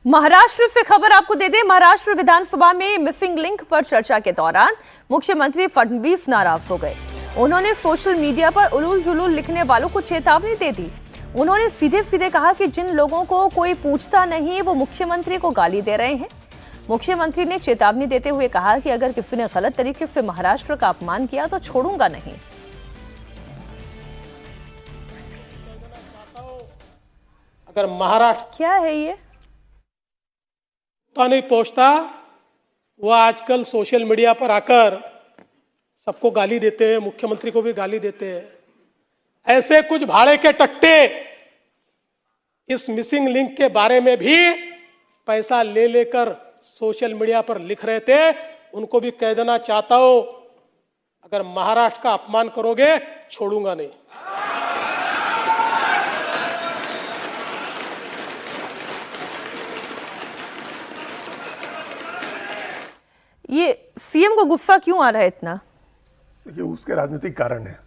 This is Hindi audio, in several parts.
महाराष्ट्र से खबर आपको दे दें। महाराष्ट्र विधानसभा में मिसिंग लिंक पर चर्चा के दौरान मुख्यमंत्री फडणवीस नाराज हो गए। उन्होंने सोशल मीडिया पर उलूल जुलूल लिखने वालों को चेतावनी दे दी। उन्होंने सीधे सीधे कहा कि जिन लोगों को कोई पूछता नहीं वो मुख्यमंत्री को गाली दे रहे हैं। मुख्यमंत्री ने चेतावनी देते हुए कहा कि अगर किसी ने गलत तरीके से महाराष्ट्र का अपमान किया तो छोड़ूंगा नहीं। अगर महाराष्ट्र क्या है ये नहीं पहुंचता, वह आजकल सोशल मीडिया पर आकर सबको गाली देते हैं, मुख्यमंत्री को भी गाली देते हैं। ऐसे कुछ भाड़े के टट्टे इस मिसिंग लिंक के बारे में भी पैसा ले लेकर सोशल मीडिया पर लिख रहे थे। उनको भी कह देना चाहता हूं, अगर महाराष्ट्र का अपमान करोगे छोड़ूंगा नहीं। ये सीएम को गुस्सा क्यों आ रहा है इतना? देखिए, उसके राजनीतिक कारण है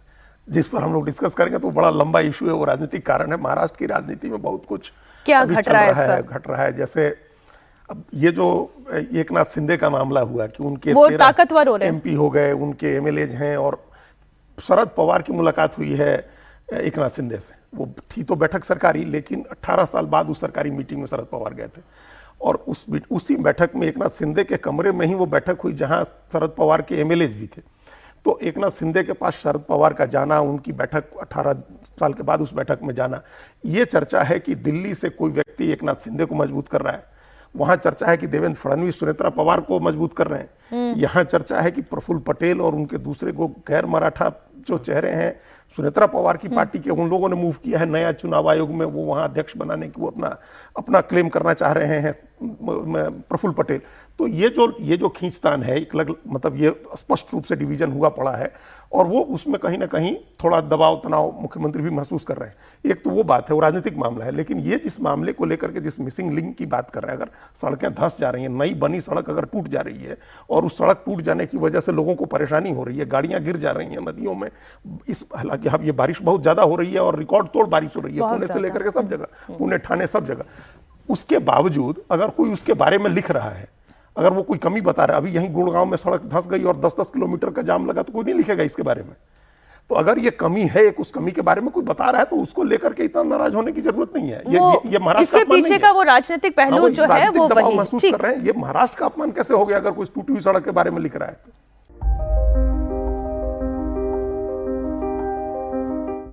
जिस पर हम लोग डिस्कस करेंगे तो बड़ा लंबा इशू है। वो राजनीतिक कारण है। महाराष्ट्र की राजनीति में बहुत कुछ क्या घट रहा है। जैसे अब ये जो एकनाथ शिंदे का मामला हुआ कि उनके वो ताकतवर हो रहे हैं, एमपी हो गए, उनके एमएलए हैं, और शरद पवार की मुलाकात हुई है एकनाथ शिंदे से। वो थी तो बैठक सरकारी, लेकिन 18 साल बाद उस सरकारी मीटिंग में शरद पवार गए थे और उसी बैठक में एकनाथ शिंदे के कमरे में ही वो बैठक हुई जहां शरद पवार के एमएलए भी थे। तो एकनाथ शिंदे के पास शरद पवार का जाना, उनकी बैठक 18 साल के बाद उस बैठक में जाना, ये चर्चा है कि दिल्ली से कोई व्यक्ति एकनाथ शिंदे को मजबूत कर रहा है। वहां चर्चा है कि देवेंद्र फडणवीस सुनेत्रा पवार को मजबूत कर रहे हैं। यहाँ चर्चा है कि प्रफुल्ल पटेल और उनके दूसरे को गैर मराठा जो चेहरे हैं सुनेत्रा पवार की पार्टी के, उन लोगों ने मूव किया है नया चुनाव आयोग में, वो वहां अध्यक्ष बनाने की वो अपना क्लेम करना चाह रहे हैं प्रफुल्ल पटेल। तो ये जो खींचतान है, एक मतलब ये स्पष्ट रूप से डिवीजन हुआ पड़ा है और वो उसमें कहीं ना कहीं थोड़ा दबाव तनाव मुख्यमंत्री भी महसूस कर रहे हैं। एक तो वो बात है, वो राजनीतिक मामला है। लेकिन ये जिस मामले को लेकर के जिस मिसिंग लिंक की बात कर रहे हैं, अगर सड़कें धंस जा रही हैं, नई बनी सड़क अगर टूट जा रही है और उस सड़क टूट जाने की वजह से लोगों को परेशानी हो रही है, गाड़ियां गिर जा रही हैं नदियों में, हालांकि अब ये बारिश बहुत ज्यादा हो रही है और रिकॉर्ड तोड़ बारिश हो रही है पुणे से लेकर के सब जगह, पुणे ठाणे सब जगह। उसके बावजूद अगर कोई उसके बारे में लिख रहा है, अगर वो कोई कमी बता रहा है, अभी यहीं गुड़गांव में सड़क धंस गई और 10-10 किलोमीटर का जाम लगा, तो कोई नहीं लिखेगा इसके बारे में। तो अगर ये कमी है, एक उस कमी के बारे में कोई बता रहा है, तो उसको लेकर के इतना नाराज होने की जरूरत नहीं है। ये महाराष्ट्र इसके पीछे का वो राजनीतिक पहलू जो है वो महसूस कर रहे हैं। ये महाराष्ट्र का अपमान कैसे हो गया अगर कोई टूटी हुई सड़क के बारे में लिख रहा है?